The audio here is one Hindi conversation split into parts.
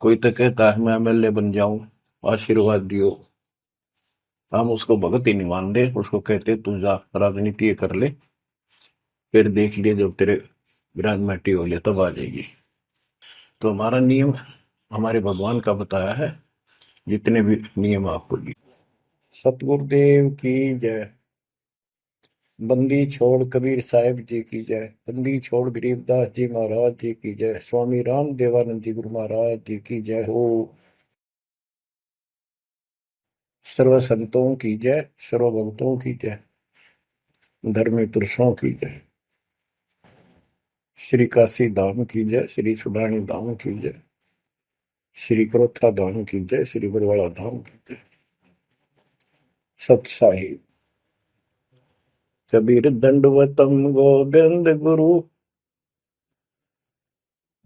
कोई तो कहता है मैं एमएलए बन जाऊं, आशीर्वाद दियो। हम उसको भगत ही नहीं मानते, उसको कहते तू जा राजनीति ये कर ले, फिर देख लिए जब तेरे ग्रेजुएटी हो ले तब आ जाएगी। तो हमारा नियम हमारे भगवान का बताया है, जितने भी नियम आपको दिए। सतगुरुदेव की जय। बंदी छोड़ कबीर साहिब जी की जय। बंदी छोड़ गरीबदास जी महाराज जी की जय। स्वामी राम देवानंद जी गुरु महाराज जी की जय हो। सर्व संतों की जय, सर्व भक्तों की जय, धर्मी पुरुषों की जय। श्री काशी धाम की जय, श्री सुडानी धाम की जय, श्री क्रोथा धाम की जय, श्री बरवाड़ा धाम की जय। सत साहिब। कबीर दंडवतम गोविंद गुरु,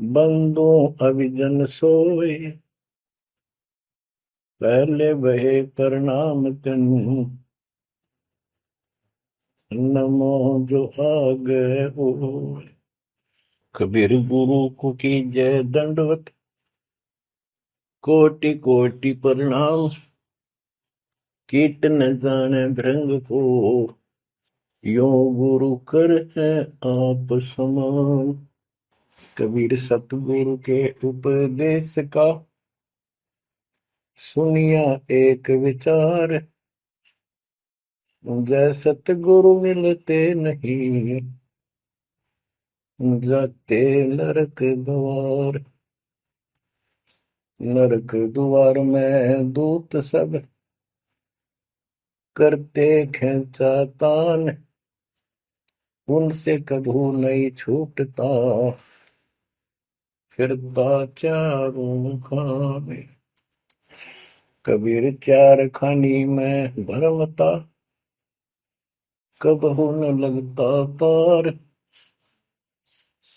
बंदो अभिजन सोए, पहले बहे प्रणाम तिन, नमो जो आगे हो। कबीर गुरु को की जय दंडवत, कोटि कोटि प्रणाम, कीर्तन जाने भृंग को, यो गुरु कर है आप समान। कबीर सतगुरु के उपदेश का, सुनिया एक विचार, जय सतगुरु मिलते नहीं, जाते नरक द्वार। नरक द्वार में दूत सब, करते खेचा तान, उनसे कभू नहीं छूटता, फिरता चारों खाने। कबीर चार खानी में भरमता, कबहू न लगता पार,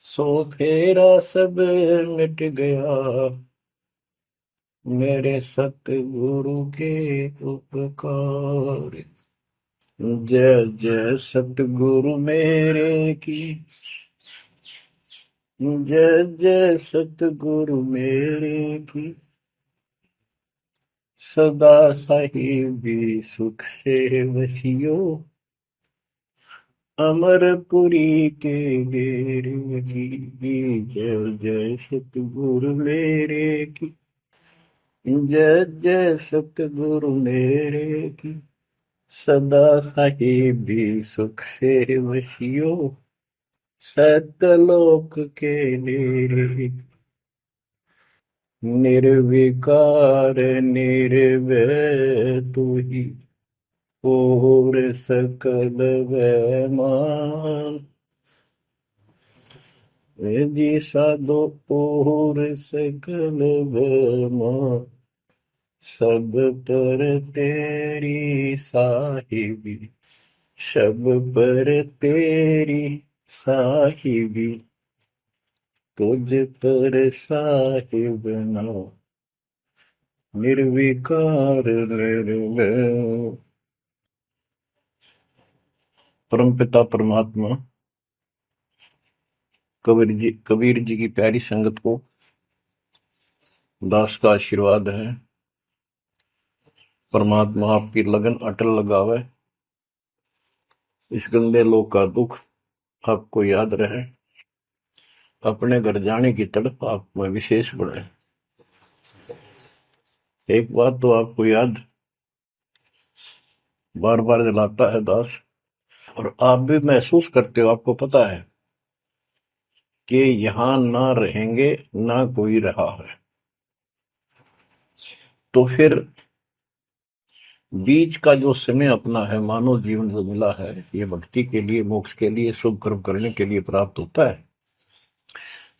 सो फेरा सब मिट गया, मेरे सतगुरु के उपकार। जय जय सतगुरु मेरे की, जय जय सतगुरु मेरे की, सदा साहिबी सुख से वसियो, अमरपुरी के डेरे की। जय जय सतगुरु मेरे की, जय जय सतगुरु मेरे की, सदा साहिबी सुख से वसियो, सतलोक के डेरे। निर्विकार निर्भय तू ही, और सकल वैमान, जी साधो और सकल वैमान, सब पर तेरी साहिबी, सब पर तेरी साहिबी, तुझ पर साहिब नाम, निर्विकार निर्भय। परमपिता परमात्मा कबीर जी की प्यारी संगत को दास का आशीर्वाद है। परमात्मा आपकी लगन अटल लगावे, इस गंदे लोग का दुख आपको याद रहे, अपने घर जाने की तड़प आप में विशेष बढ़े। एक बात तो आपको याद बार बार दिलाता है दास, और आप भी महसूस करते हो, आपको पता है कि यहां ना रहेंगे ना कोई रहा है, तो फिर बीच का जो समय अपना है, मानव जीवन जो मिला है, ये भक्ति के लिए, मोक्ष के लिए, शुभ कर्म करने के लिए प्राप्त होता है।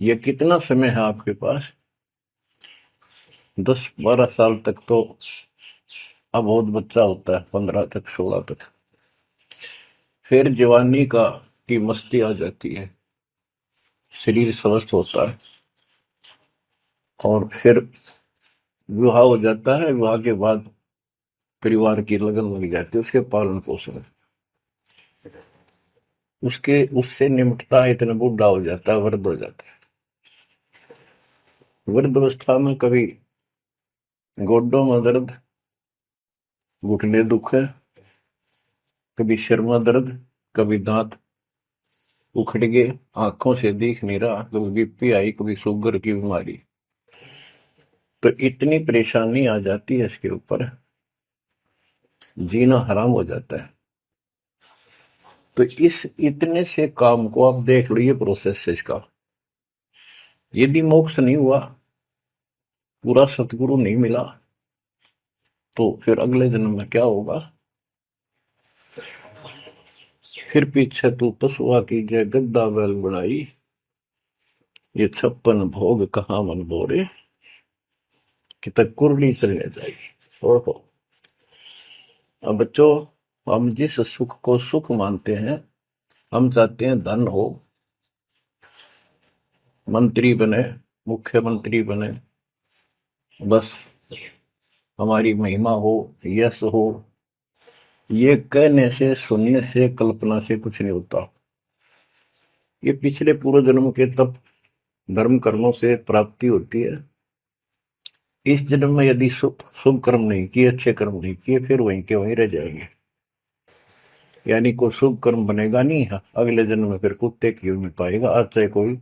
ये कितना समय है आपके पास? 10-12 साल तक तो अब बहुत बच्चा होता है, 15 तक, 16 तक, फिर जवानी का की मस्ती आ जाती है, शरीर स्वस्थ होता है, और फिर विवाह हो जाता है। विवाह के बाद परिवार की लगन लग जाती है, उसके पालन पोषण, उसके उससे निमटता है, इतना बूढ़ा हो जाता है, वृद्ध हो जाता है। वृद्धावस्था में कभी गोड्डों में दर्द, घुटने दुख है, कभी सिर में दर्द, कभी दांत उखड़ गए, आंखों से दिख नहीं रहा, कभी बीपी आई, कभी शुगर की बीमारी। तो इतनी परेशानी आ जाती है इसके ऊपर, जीना हराम हो जाता है। तो इस इतने से काम को आप देख लो, ये प्रोसेस है इसका। यदि मोक्ष नहीं हुआ, पूरा सतगुरु नहीं मिला, तो फिर अगले जन्म में क्या होगा? फिर पीछे तू पशुआ की जय गद्दा बैल बनाई, ये 56 भोग कहाँ मन बोरे, कि तक कुरली चलने जाएगी। ओहो। अब बच्चों, हम जिस सुख को सुख मानते हैं, हम चाहते हैं धन हो, मंत्री बने, मुख्यमंत्री बने, बस हमारी महिमा हो, यश हो। ये कहने से, सुनने से, कल्पना से कुछ नहीं होता। ये पिछले पूर्व जन्म के तप धर्म कर्मों से प्राप्ति होती है। इस जन्म में यदि शुभ कर्म नहीं किए, अच्छे कर्म नहीं किए, फिर वहीं के वहीं रह जाएंगे। यानी कोई शुभ कर्म बनेगा नहीं है, अगले जन्म में फिर कुत्ते की में पाएगा, आज चाहे कोई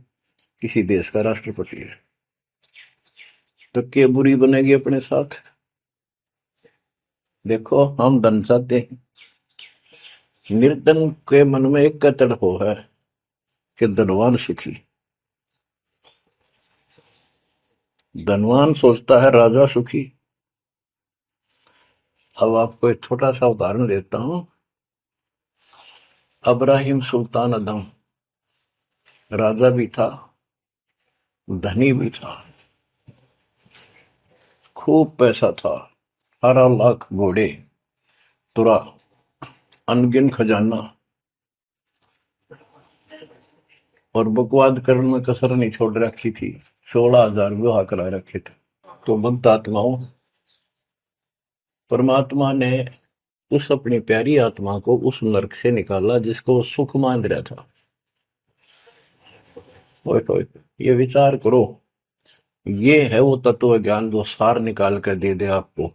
किसी देश का राष्ट्रपति है। तो क्या बुरी बनेगी अपने साथ? देखो, हम धन चाहते हैं, निर्धन के मन में एक कतड़ हो है कि धनवान सुखी। धनवान सोचता है राजा सुखी। अब आपको एक छोटा सा उदाहरण देता हूं। अब्राहिम सुल्तान अदम राजा भी था, धनी भी था, खूब पैसा था, 18 लाख घोड़े, तुरा, अनगिन खजाना, और बकवाद करने में कसर नहीं छोड़ रखी थी। 16,000 विवाह करा रखे थे। तो भक्त आत्माओं, परमात्मा ने उस अपनी प्यारी आत्मा को उस नरक से निकाला जिसको वो सुख मान रहा था। ओए ओए, ये विचार करो, ये है वो तत्व ज्ञान जो सार निकाल कर दे दे आपको।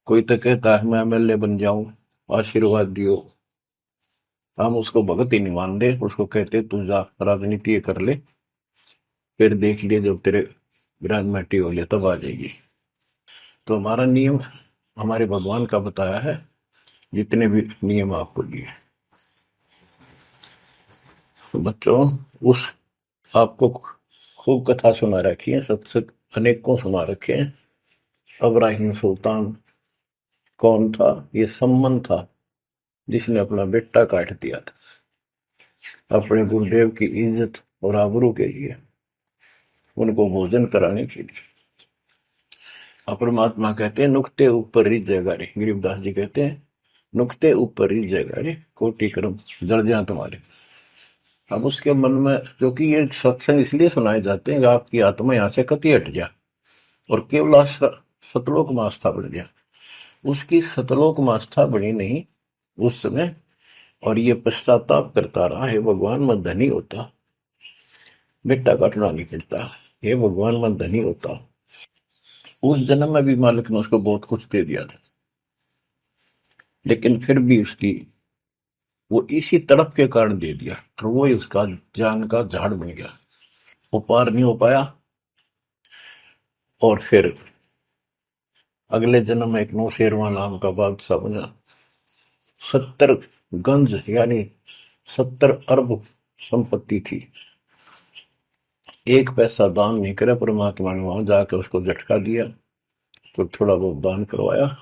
कोई तो कहता है मैं एमएलए बन जाऊं, आशीर्वाद दियो। हम उसको भगत ही नहीं मानते, उसको कहते तू जा राजनीति कर ले, फिर देख लिए जब तेरे ग्रांड हो ले तब आ जाएगी। तो हमारा नियम हमारे भगवान का बताया है, जितने भी नियम आपको दिए। तो बच्चों, उस आपको खूब कथा सुना रखी है, सत्संग अनेकों सुना रखे हैं। अब्राहिम सुल्तान कौन था? ये सम्मन था जिसने अपना बेटा काट दिया था अपने गुरुदेव की इज्जत और आबरू के लिए, उनको भोजन कराने के लिए। परमात्मा कहते हैं नुक्ते ऊपर रिझ जाएगा रे, गरीबदास जी कहते हैं नुक्ते ऊपर रिझ जाएगा रे, कोटि कर्म जड़ जाए तुम्हारे। अब उसके मन में, क्योंकि ये सत्संग इसलिए सुनाए जाते हैं कि आपकी आत्मा यहाँ से कति हट जाए और केवल सतलोक में आस्था बढ़ जाए। उसकी सतलोक में आस्था बनी नहीं उस समय, और ये पश्चाताप करता रहा, हे भगवान मैं धनी होता, बेटा काटना नहीं करता, हे भगवान मैं धनी होता। उस जन्म में भी मालिक ने उसको बहुत कुछ दे दिया था, लेकिन फिर भी उसकी वो इसी तड़प के कारण दे दिया, और वो ही उसका जान का झाड़ बन गया, वो पार नहीं हो पाया। और फिर अगले जन्म में एक नौशेरवा नाम का बादशाह बना। 70 गंज यानी 70 अरब संपत्ति थी। एक पैसा दान नहीं करे, परमात्मा ने वहां जाकर उसको झटका दिया, तो थोड़ा बहुत दान करवाया।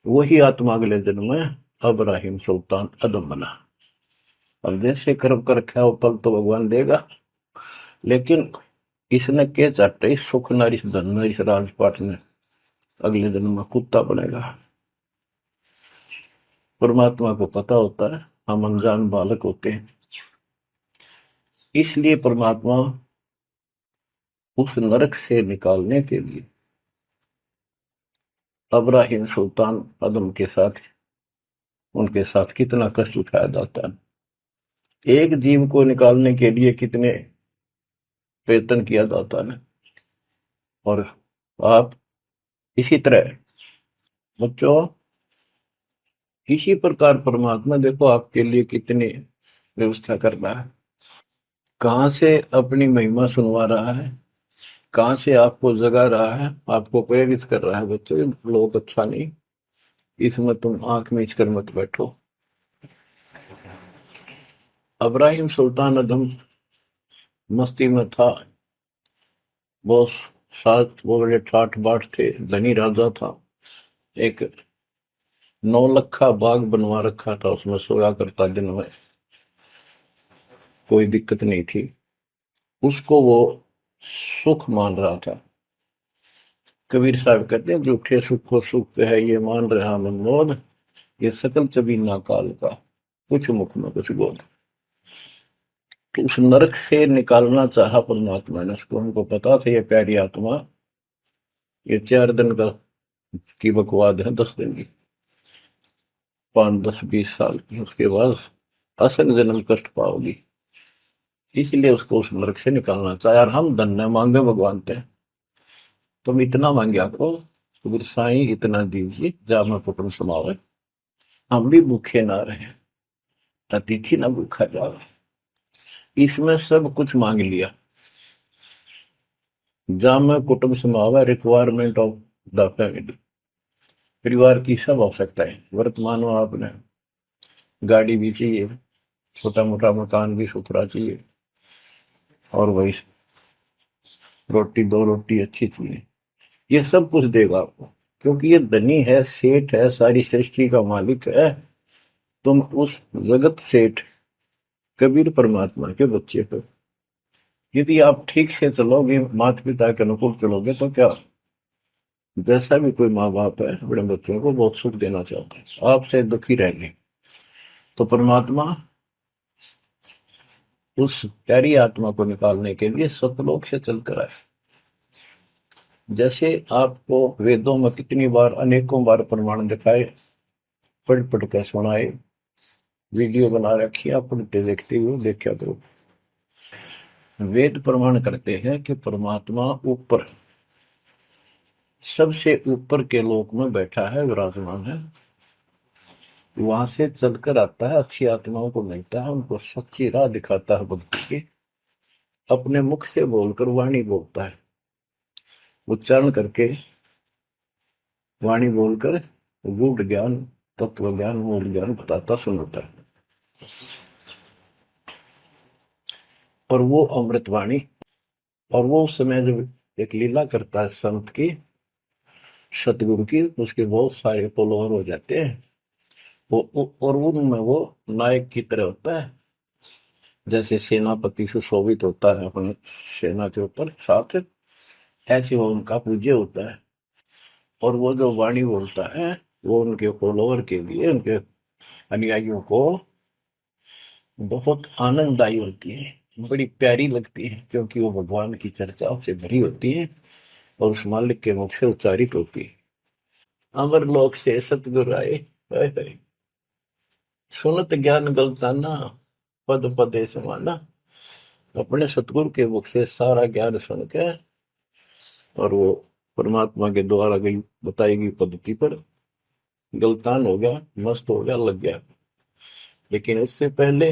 वही आत्मा अगले जन्म में अब्राहिम सुल्तान अदम बना। अब जैसे कर्म कर रखा है वो फल तो भगवान देगा, लेकिन इसने के चाटे इस सुख न, इस धन न, इस राजपाट में अगले जन्म में कुत्ता बनेगा। परमात्मा को पता होता है हम अनजान बालक होते हैं, इसलिए परमात्मा उस नरक से निकालने के लिए अब्राहिम सुल्तान अदम के साथ, उनके साथ कितना कष्ट उठाया जाता है। एक जीव को निकालने के लिए कितने वेतन किया जाता है। और आप इसी तरह बच्चों, इसी प्रकार परमात्मा देखो आपके लिए कितनी व्यवस्था कर रहा है, कहाँ से अपनी महिमा सुनवा रहा है, कहाँ से आपको जगा रहा है, आपको प्रेरित कर रहा है। बच्चों ये लोग अच्छा नहीं, इसमें तुम आंख मीच कर मत बैठो। अब्राहिम सुल्तान अदम मस्ती में था, वो सात वो बड़े ठाठ बाट थे, धनी राजा था। एक 9 लखा बाग बनवा रखा था, उसमें सोया करता दिन में, कोई दिक्कत नहीं थी उसको, वो सुख मान रहा था। कबीर साहब कहते हैं झूठे सुख को सुख है ये मान रहा मनमोद, ये सकल चबीना काल का, कुछ मुख में कुछ बोध। तो उस नरक से निकालना चाहा परमात्मा ने उसको, हमको पता था ये प्यारी आत्मा ये 4 दिन का की बकवाद है, 10 दिन की, 5, 10, 20 साल की, उसके बाद असंग जन्म कष्ट पाओगी। इसलिए उसको उस नरक से निकालना चाहे। और हम धन्य मांगे भगवान थे, तुम इतना मांगे आपको, तो साईं इतना दीजिए जा मैं कुटुंब समावे, हम भी भूखे ना रहे, अतिथि ना भूखा जावे। इसमें सब कुछ मांग लिया। जा मैं कुटुंब समावे, रिक्वायरमेंट ऑफ द फैमिली, परिवार की सब आवश्यकताएं। वर्तमान में आपने गाड़ी भी चाहिए, छोटा मोटा मकान भी सुथरा चाहिए, और वही रोटी 2 रोटी अच्छी चाहिए, ये सब कुछ देगा आपको, क्योंकि ये धनी है, सेठ है, सारी सृष्टि का मालिक है। तुम उस जगत सेठ कबीर परमात्मा के बच्चे हो। यदि आप ठीक से चलोगे, माता पिता के अनुकूल चलोगे, तो क्या, जैसा भी कोई माँ बाप है अपने बच्चों को बहुत सुख देना चाहता है, आपसे दुखी रहेंगे। तो परमात्मा उस प्यारी आत्मा को निकालने के लिए सतलोक से चलकर आए। जैसे आपको वेदों में कितनी बार, अनेकों बार प्रमाण दिखाए, पढ़ पढ़ कर सुनाए, वीडियो बना रखी है, आप पढ़ते देखते हुए देखा करो। वेद प्रमाण करते हैं कि परमात्मा ऊपर, सबसे ऊपर के लोक में बैठा है, विराजमान है, वहां से चलकर आता है, अच्छी आत्माओं को मिलता है, उनको सच्ची राह दिखाता है भक्ति की, अपने मुख से बोलकर वाणी बोलता है, उच्चारण करके वाणी बोलकर गूढ़ ज्ञान, तत्व ज्ञान, मूल ज्ञान बताता सुनाता है। और वो अमृतवाणी, और वो उस समय जब एक लीला करता है संत की, सतगुरु की, उसके बहुत सारे फॉलोअर हो जाते हैं, और उनमें वो नायक की तरह होता है, जैसे सेनापति सुशोभित होता है अपने सेना के ऊपर साथ, ऐसे वो उनका पूज्य होता है। और वो जो वाणी बोलता है, वो उनके फॉलोअर के लिए, उनके अनुयायियों को बहुत आनंददायी होती है, बड़ी प्यारी लगती है, क्योंकि वो भगवान की चर्चाओं से भरी होती है और उस मालिक के मुख से उच्चारित होती है। अमर लोक से सतगुरु आए, हाय हाय, सुनत ज्ञान गलताना, पद पदे समाना। अपने सतगुरु के मुख से सारा ज्ञान सुन के, और वो परमात्मा के द्वारा गई बताई गई पद्धति पर गलतान हो गया, मस्त हो गया, लग गया। लेकिन उससे पहले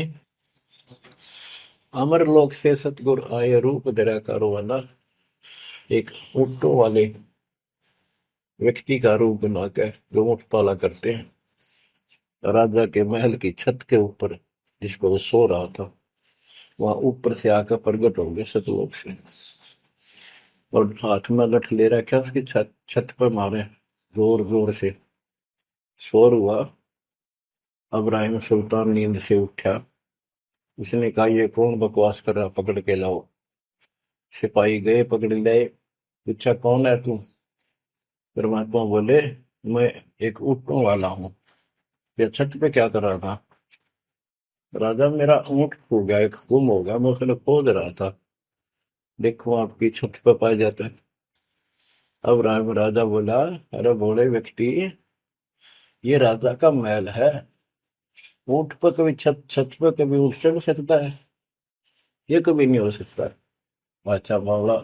अमर लोक से सतगुरु आए, रूप धरा कारोबाना, एक ऊंटों वाले व्यक्ति का रूप बनाकर जो ऊंट पाला करते हैं, राजा के महल की छत के ऊपर जिस पर वो सो रहा था, वहां ऊपर से आकर प्रकट हो गए सतलोक से, और हाथ में लठ ले रखा, उसकी छत छत पर मारे जोर जोर से, शोर हुआ। अब्राहिम सुल्तान नींद से उठा, उसने कहा ये कौन बकवास कर रहा, पकड़ के लाओ। सिपाही गए, पकड़ लाए, पूछा कौन है तू। परमात्मा बोले मैं एक ऊँटों वाला हूँ, ये छत पे क्या कर रहा था। राजा मेरा ऊँट खो गया, एक गुम हो गया, मैं उसने खोज रहा था, देखो आपकी छत पे पाया जाता है। अब राजा बोला अरे भोले व्यक्ति, ये राजा का महल है, ऊँट पर कभी छत छत पर कभी ऊँट चढ़ सकता है, ये कभी नहीं हो सकता। अच्छा बावला।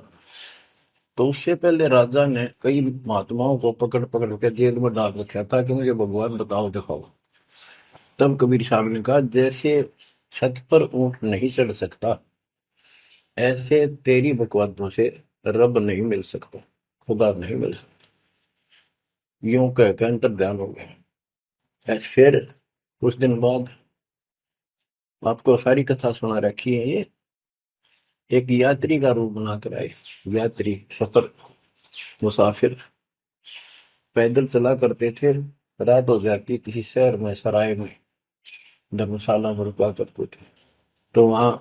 तो उससे पहले राजा ने कई महात्माओं को पकड़ पकड़ के जेल में डाल रखा था कि मुझे भगवान बताओ दिखाओ। तब कबीर साहब ने कहा, जैसे छत पर ऊंट नहीं चढ़ सकता, ऐसे तेरी बकवादों से रब नहीं मिल सकता, खुदा नहीं मिल सकता। यूं कह के अंतर ध्यान हो गया। ऐसे फिर कुछ दिन बाद आपको सारी कथा सुना रखी है ये। एक यात्री का रूप बनाकर आए। यात्री, सफर, मुसाफिर पैदल चला करते थे। रात हो जाती किसी शहर में, सराय में, धर्मशाला में रुका करते थे। तो वहां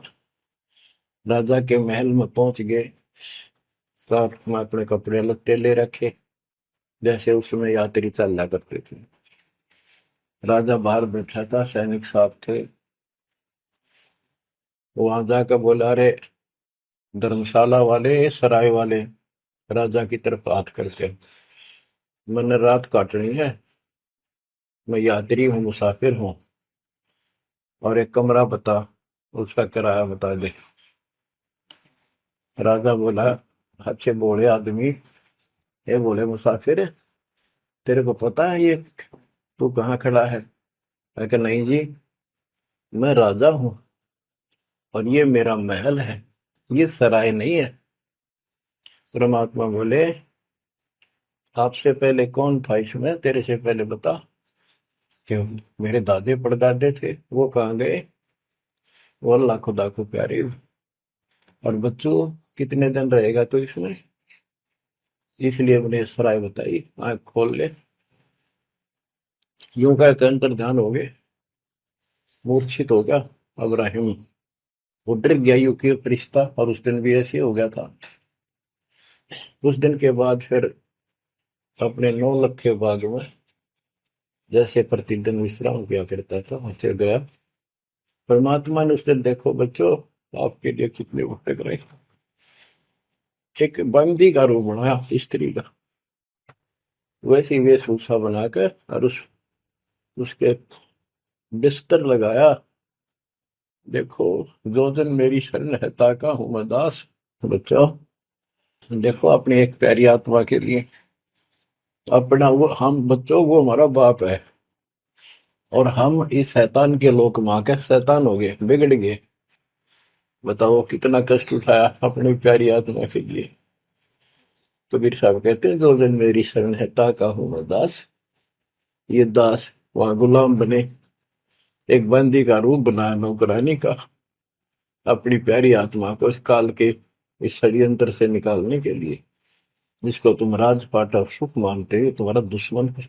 राजा के महल में पहुंच गए। साथ में अपने कपड़े लत्ते ले रखे, जैसे उस समय यात्री चला करते थे। राजा बाहर बैठा था, सैनिक साथ थे। वहां जाकर बोला, अरे धर्मशाला वाले, सराय वाले, राजा की तरफ हाथ करके, मैंने रात काटनी है, मैं यात्री हूँ, मुसाफिर हूँ, और एक कमरा बता, उसका किराया बता दे। राजा बोला, अच्छे बोले आदमी, ये बोले मुसाफिर, तेरे को पता है ये तू कहाँ खड़ा है? मैं कहा, नहीं जी, मैं राजा हूँ और ये मेरा महल है, ये सराय नहीं है। परमात्मा बोले, आपसे पहले कौन था इसमें, तेरे से पहले बता। क्यों? मेरे दादे परदादे थे, वो कहाँ गए? वो अल्लाह खुदा को प्यारे। और बच्चों, कितने दिन रहेगा तो इसमें? इसलिए मैंने सराय बताई, आंख खोल ले। यूं का अंतर ध्यान हो गए, मूर्छित हो गया अब्राहिम। वो डर गया, यू की रिश्ता, और उस दिन भी ऐसे हो गया था। उस दिन के बाद फिर अपने 9 लखे बाग में जैसे प्रतिदिन विश्राम किया करता था, वैसे गया। परमात्मा ने उस दिन, देखो बच्चों, आपके लिए कितने भटक रहे, एक बंदी का रूप बनाया, स्त्री का, वैसी वेशभूषा बनाकर, और उसके बिस्तर लगाया। देखो, जो दिन मेरी शरण है, ताका हूं मैं दास। बच्चों, देखो अपनी एक प्यारी आत्मा के लिए अपना, वो हम बच्चों, वो हमारा बाप है, और हम इस शैतान के लोक मां के शैतान हो गए, बिगड़ गए। बताओ कितना कष्ट उठाया अपनी प्यारी आत्मा के लिए। कबीर साहब कहते हैं, जो दिन मेरी शरण है, ताका हूं मैं दास। ये दास वहां गुलाम बने, एक बंदी का रूप बनाया नौकरानी का, अपनी प्यारी आत्मा को इस काल के इस षड्यंत्र से निकालने के लिए। जिसको तुम राजपाट और सुख मानते हो, तुम्हारा दुश्मन है।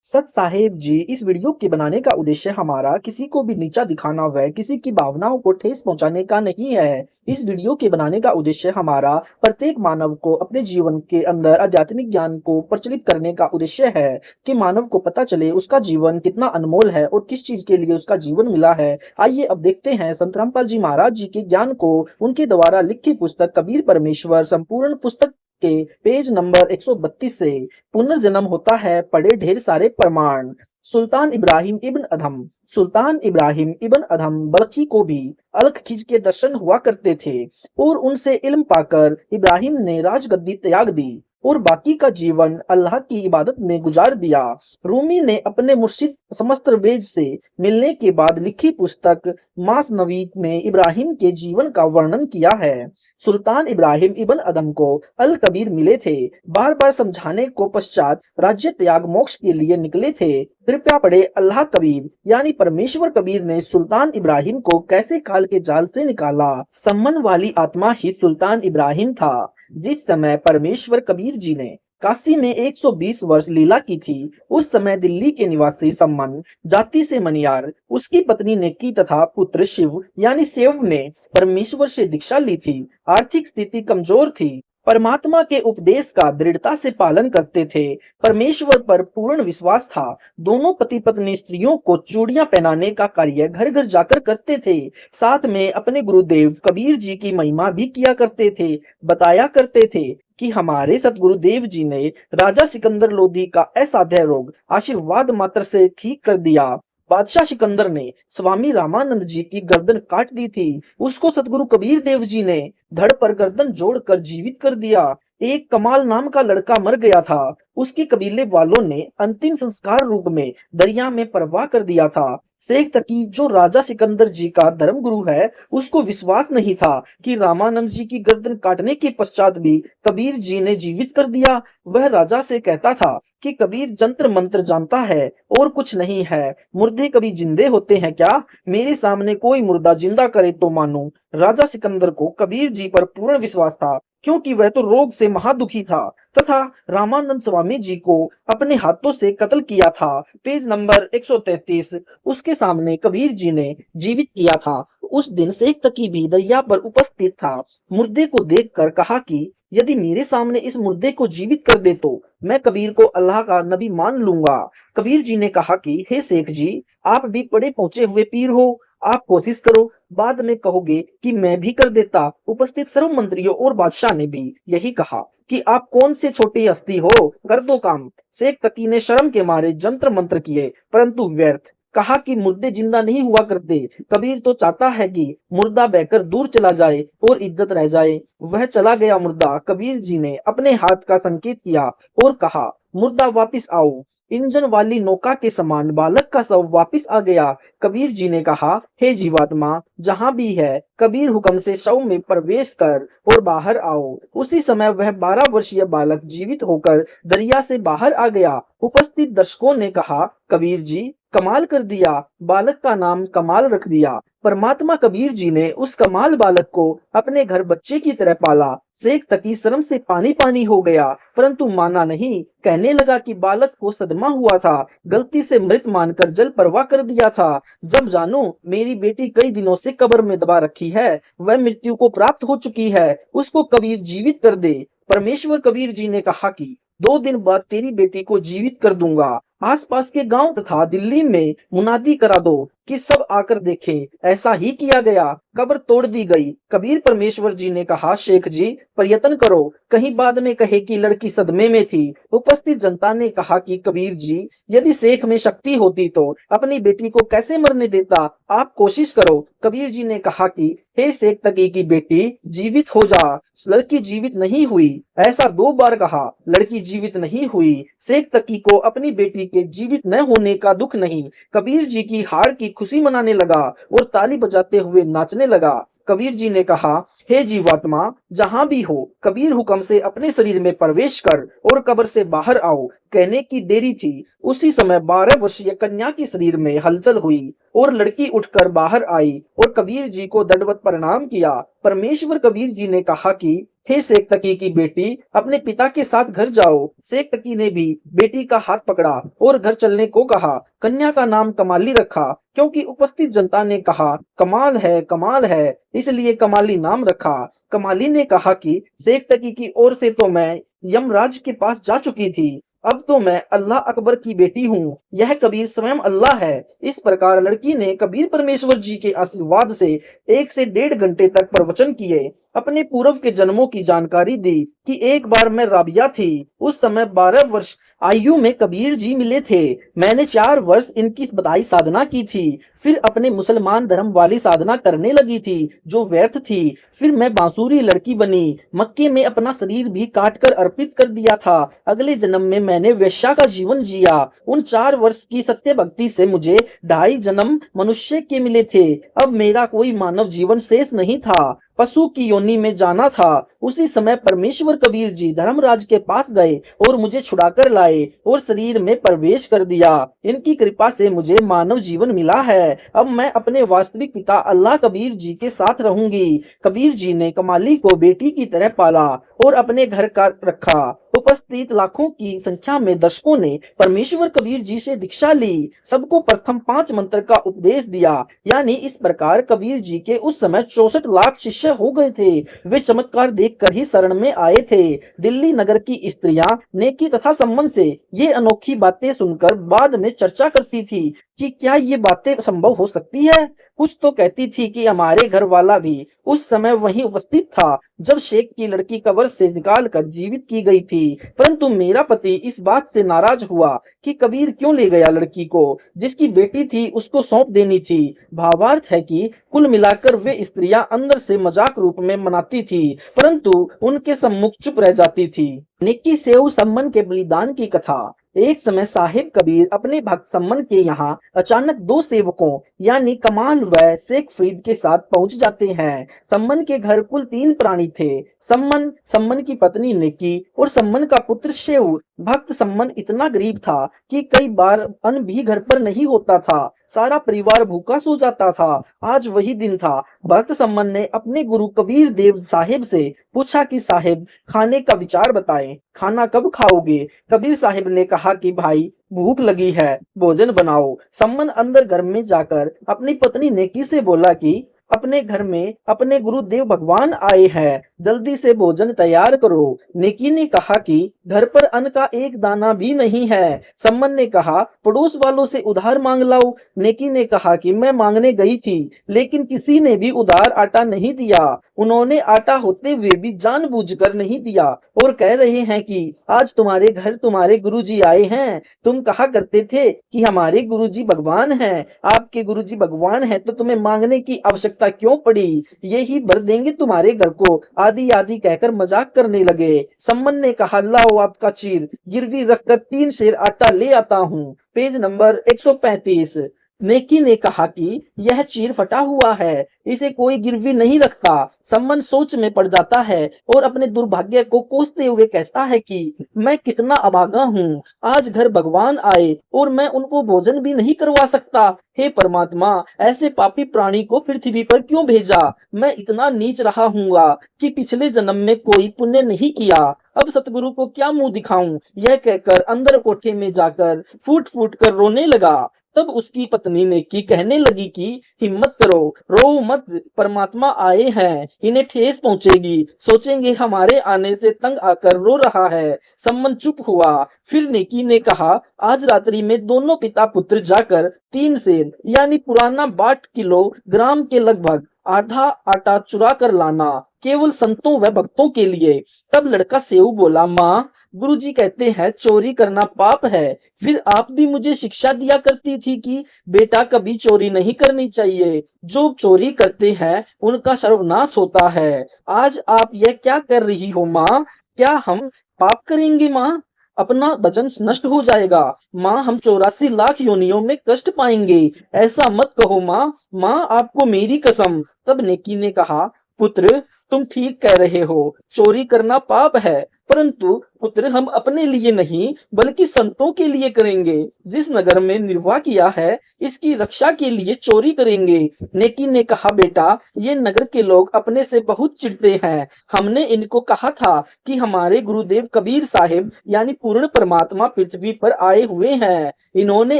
सत साहेब जी, इस वीडियो के बनाने का उद्देश्य हमारा किसी को भी नीचा दिखाना व किसी की भावनाओं को ठेस पहुंचाने का नहीं है। इस वीडियो के बनाने का उद्देश्य हमारा प्रत्येक मानव को अपने जीवन के अंदर आध्यात्मिक ज्ञान को प्रचलित करने का उद्देश्य है कि मानव को पता चले उसका जीवन कितना अनमोल है और किस चीज के लिए उसका जीवन मिला है। आइए अब देखते हैं संत रामपाल जी महाराज जी के ज्ञान को उनके द्वारा लिखी पुस्तक कबीर परमेश्वर संपूर्ण पुस्तक के पेज नंबर 132 से। पुनर्जन्म होता है, पढ़े ढेर सारे प्रमाण। सुल्तान इब्राहिम इब्न अधम। सुल्तान इब्राहिम इब्न अधम बल्खी को भी अलख खिज के दर्शन हुआ करते थे और उनसे इल्म पाकर इब्राहिम ने राजगद्दी त्याग दी और बाकी का जीवन अल्लाह की इबादत में गुजार दिया। रूमी ने अपने मुर्शिद समस्तरबेज से मिलने के बाद लिखी पुस्तक मासनवी में इब्राहिम के जीवन का वर्णन किया है। सुल्तान इब्राहिम इब्न अदम को अल कबीर मिले थे, बार बार समझाने को पश्चात राज्य त्याग मोक्ष के लिए निकले थे। कृपया पढ़े, अल्लाह कबीर यानी परमेश्वर कबीर ने सुल्तान इब्राहिम को कैसे काल के जाल से निकाला। सम्मन वाली आत्मा ही सुल्तान इब्राहिम था। जिस समय परमेश्वर कबीर जी ने काशी में 120 वर्ष लीला की थी, उस समय दिल्ली के निवासी सम्मन जाति से मनियार, उसकी पत्नी नेकी तथा पुत्र शिव यानी सेव ने परमेश्वर से दीक्षा ली थी। आर्थिक स्थिति कमजोर थी, परमात्मा के उपदेश का दृढ़ता से पालन करते थे, परमेश्वर पर पूर्ण विश्वास था। दोनों पति पत्नी स्त्रियों को चूड़ियां पहनाने का कार्य घर घर जाकर करते थे। साथ में अपने गुरुदेव कबीर जी की महिमा भी किया करते थे। बताया करते थे कि हमारे सतगुरुदेव जी ने राजा सिकंदर लोधी का असाध्य रोग आशीर्वाद मात्र से ठीक कर दिया। बादशाह सिकंदर ने स्वामी रामानंद जी की गर्दन काट दी थी। उसको सतगुरु कबीर देव जी ने धड़ पर गर्दन जोड़कर जीवित कर दिया। एक कमाल नाम का लड़का मर गया था। उसके कबीले वालों ने अंतिम संस्कार रूप में दरिया में प्रवाह कर दिया था। शेख तकी जो राजा सिकंदर जी का धर्म गुरु है, उसको विश्वास नहीं था कि रामानंद जी की गर्दन काटने के पश्चात भी कबीर जी ने जीवित कर दिया। वह राजा से कहता था कि कबीर जंत्र मंत्र जानता है और कुछ नहीं है। मुर्दे कभी जिंदे होते हैं क्या? मेरे सामने कोई मुर्दा जिंदा करे तो मानूं। राजा सिकंदर को कबीर जी पर पूर्ण विश्वास था, क्योंकि वह तो रोग से महादुखी था तथा रामानंद स्वामी जी को अपने हाथों से कत्ल किया था। पेज नंबर 133 उसके सामने कबीर जी ने जीवित किया था। उस दिन शेख तकी भी दरिया पर उपस्थित था। मुर्दे को देखकर कहा कि यदि मेरे सामने इस मुर्दे को जीवित कर दे तो मैं कबीर को अल्लाह का नबी मान लूंगा। कबीर जी ने कहा कि हे शेख जी, आप भी पड़े पहुंचे हुए पीर हो, आप कोशिश करो, बाद में कहोगे कि मैं भी कर देता। उपस्थित सर्व मंत्रियों और बादशाह ने भी यही कहा कि आप कौन से छोटी हस्ती हो, कर दो काम। शेख तकी ने शर्म के मारे जंत्र मंत्र किए, परंतु व्यर्थ। कहा कि मुर्दे जिंदा नहीं हुआ करते। कबीर तो चाहता है कि मुर्दा बहकर दूर चला जाए और इज्जत रह जाए। वह चला गया मुर्दा। कबीर जी ने अपने हाथ का संकेत किया और कहा, मुर्दा वापिस आओ। इंजन वाली नौका के समान बालक का शव वापिस आ गया। कबीर जी ने कहा, हे जीवात्मा, जहां भी है कबीर हुक्म से शव में प्रवेश कर और बाहर आओ। उसी समय वह 12 वर्षीय बालक जीवित होकर दरिया से बाहर आ गया। उपस्थित दर्शकों ने कहा, कबीर जी कमाल कर दिया, बालक का नाम कमाल रख दिया। परमात्मा कबीर जी ने उस कमाल बालक को अपने घर बच्चे की तरह पाला। शेख तकी शर्म से पानी पानी हो गया, परंतु माना नहीं। कहने लगा कि बालक को सदमा हुआ था, गलती से मृत मानकर जल प्रवाह कर दिया था। जब जानो मेरी बेटी कई दिनों से कब्र में दबा रखी है, वह मृत्यु को प्राप्त हो चुकी है, उसको कबीर जीवित कर दे। परमेश्वर कबीर जी ने कहा कि 2 दिन बाद तेरी बेटी को जीवित कर दूंगा। आसपास के गांव तथा दिल्ली में मुनादी करा दो कि सब आकर देखें। ऐसा ही किया गया। कब्र तोड़ दी गई। कबीर परमेश्वर जी ने कहा, शेख जी प्रयत्न करो, कहीं बाद में कहे कि लड़की सदमे में थी। उपस्थित जनता ने कहा कि कबीर जी, यदि शेख में शक्ति होती तो अपनी बेटी को कैसे मरने देता? आप कोशिश करो। कबीर जी ने कहा कि हे शेख तकी की बेटी, जीवित हो जा। लड़की जीवित नहीं हुई। ऐसा 2 बार कहा। लड़की जीवित नहीं हुई। शेख तकी को अपनी बेटी के जीवित न होने का दुख नहीं, कबीर जी की हार की खुशी मनाने लगा और ताली बजाते हुए नाचने लगा। कबीर जी ने कहा, हे जीवात्मा, जहां भी हो कबीर हुक्म से अपने शरीर में प्रवेश कर और कब्र से बाहर आओ। कहने की देरी थी। उसी समय 12 वर्षीय कन्या की शरीर में हलचल हुई और लड़की उठकर बाहर आई और कबीर जी को दंडवत प्रणाम किया। परमेश्वर कबीर जी ने कहा कि हे शेख तकी की बेटी, अपने पिता के साथ घर जाओ। शेख तकी ने भी बेटी का हाथ पकड़ा और घर चलने को कहा। कन्या का नाम कमाली रखा, क्योंकि उपस्थित जनता ने कहा कमाल है, इसलिए कमाली नाम रखा। कमाली ने कहा कि शेख तकी की ओर से तो मैं यमराज के पास जा चुकी थी, अब तो मैं अल्लाह अकबर की बेटी हूँ। यह कबीर स्वयं अल्लाह है। इस प्रकार लड़की ने कबीर परमेश्वर जी के आशीर्वाद से 1 से 1.5 घंटे तक प्रवचन किए। अपने पूर्व के जन्मों की जानकारी दी कि एक बार मैं राबिया थी। उस समय 12 वर्ष आयु में कबीर जी मिले थे। मैंने 4 वर्ष इनकी बधाई साधना की थी। फिर अपने मुसलमान धर्म वाली साधना करने लगी थी, जो व्यर्थ थी। फिर मैं बांसुरी लड़की बनी। मक्के में अपना शरीर भी काट कर अर्पित कर दिया था। अगले जन्म में मैंने वेश्या का जीवन जिया। उन 4 वर्ष की सत्य भक्ति से मुझे 2.5 जन्म मनुष्य के मिले थे। अब मेरा कोई मानव जीवन शेष नहीं था, पशु की योनि में जाना था। उसी समय परमेश्वर कबीर जी धर्मराज के पास गए और मुझे छुड़ाकर लाए और शरीर में प्रवेश कर दिया। इनकी कृपा से मुझे मानव जीवन मिला है। अब मैं अपने वास्तविक पिता अल्लाह कबीर जी के साथ रहूंगी। कबीर जी ने कमाली को बेटी की तरह पाला और अपने घर का रखा। उपस्थित लाखों की संख्या में दर्शकों ने परमेश्वर कबीर जी से दीक्षा ली। सबको प्रथम 5 मंत्र का उपदेश दिया। यानी इस प्रकार कबीर जी के उस समय 64 लाख शिष्य हो गए थे। वे चमत्कार देखकर ही शरण में आए थे। दिल्ली नगर की स्त्रियां नेकी तथा सम्मान से ये अनोखी बातें सुनकर बाद में चर्चा करती थी कि क्या ये बातें संभव हो सकती है। कुछ तो कहती थी कि हमारे घर वाला भी उस समय वहीं उपस्थित था। जब शेख की लड़की कब्र से निकाल कर जीवित की गई थी। परंतु मेरा पति इस बात से नाराज हुआ कि कबीर क्यों ले गया लड़की को, जिसकी बेटी थी उसको सौंप देनी थी। भावार्थ है कि कुल मिलाकर वे स्त्रियां अंदर से मजाक रूप में मनाती थी, परंतु उनके सम्मुख चुप रह जाती थी। निक्की सेऊ सम्मन के बलिदान की कथा। एक समय साहिब कबीर अपने भक्त सम्मन के यहाँ अचानक दो सेवकों यानी कमाल व शेख फरीद के साथ पहुंच जाते हैं। सम्मन के घर कुल 3 प्राणी थे, सम्मन, सम्मन की पत्नी निक्की और सम्मन का पुत्र शेऊ। भक्त सम्मन इतना गरीब था कि कई बार अन्न भी घर पर नहीं होता था, सारा परिवार भूखा सो जाता था। आज वही दिन था। भक्त सम्मन ने अपने गुरु कबीर देव साहिब से पूछा कि साहिब खाने का विचार बताएं, खाना कब खाओगे? कबीर साहिब ने कहा कि भाई भूख लगी है, भोजन बनाओ। सम्मन अंदर घर में जाकर अपनी पत्नी नेकी से बोला कि अपने घर में अपने गुरुदेव भगवान आए हैं, जल्दी से भोजन तैयार करो। नेकी ने कहा कि घर पर अन्न का एक दाना भी नहीं है। सम्मन ने कहा पड़ोस वालों से उधार मांग लाओ। नेकी ने कहा कि मैं मांगने गई थी, लेकिन किसी ने भी उधार आटा नहीं दिया। उन्होंने आटा होते हुए भी जानबूझकर नहीं दिया और कह रहे हैं कि आज तुम्हारे घर तुम्हारे गुरुजी आए हैं। तुम कहा करते थे कि हमारे गुरुजी भगवान हैं। आपके गुरुजी भगवान हैं तो तुम्हें मांगने की आवश्यकता क्यों पड़ी? यही भर देंगे तुम्हारे घर को, आदि आदि कहकर मजाक करने लगे। सम्मन ने कहा लाओ आपका चीर गिरवी रखकर 3 सेर आटा ले आता हूँ। Page number 135। नेकी ने कहा कि यह चीर फटा हुआ है, इसे कोई गिरवी नहीं रखता। सम्मन सोच में पड़ जाता है और अपने दुर्भाग्य को कोसते हुए कहता है कि मैं कितना अभागा हूँ, आज घर भगवान आए और मैं उनको भोजन भी नहीं करवा सकता। हे परमात्मा, ऐसे पापी प्राणी को पृथ्वी पर क्यों भेजा? मैं इतना नीच रहा हूँगा कि पिछले जन्म में कोई पुण्य नहीं किया। अब सतगुरु को क्या मुंह दिखाऊं? यह कहकर अंदर कोठे में जाकर फूट फूट कर रोने लगा। तब उसकी पत्नी नेकी कहने लगी कि हिम्मत करो, रो मत, परमात्मा आए हैं, इन्हें ठेस पहुंचेगी, सोचेंगे हमारे आने से तंग आकर रो रहा है। सम्मन चुप हुआ। फिर नेकी ने कहा आज रात्रि में दोनों पिता पुत्र जाकर 3 सेर यानी पुराना 62 किलोग्राम के लगभग आधा आटा चुरा कर लाना, केवल संतों व भक्तों के लिए। तब लड़का सेऊ बोला माँ, गुरुजी कहते हैं चोरी करना पाप है। फिर आप भी मुझे शिक्षा दिया करती थी कि बेटा कभी चोरी नहीं करनी चाहिए, जो चोरी करते हैं उनका सर्वनाश होता है। आज आप यह क्या कर रही हो माँ? क्या हम पाप करेंगे माँ? अपना वजन नष्ट हो जाएगा माँ, हम 84 लाख योनियों में कष्ट पाएंगे। ऐसा मत कहो माँ, माँ आपको मेरी कसम। तब नेकी ने कहा पुत्र तुम ठीक कह रहे हो, चोरी करना पाप है, परंतु पुत्र हम अपने लिए नहीं बल्कि संतों के लिए करेंगे। जिस नगर में निर्वाह किया है इसकी रक्षा के लिए चोरी करेंगे। नेकी ने कहा बेटा ये नगर के लोग अपने से बहुत चिढ़ते हैं। हमने इनको कहा था कि हमारे गुरुदेव कबीर साहिब यानी पूर्ण परमात्मा पृथ्वी पर आए हुए हैं। इन्होंने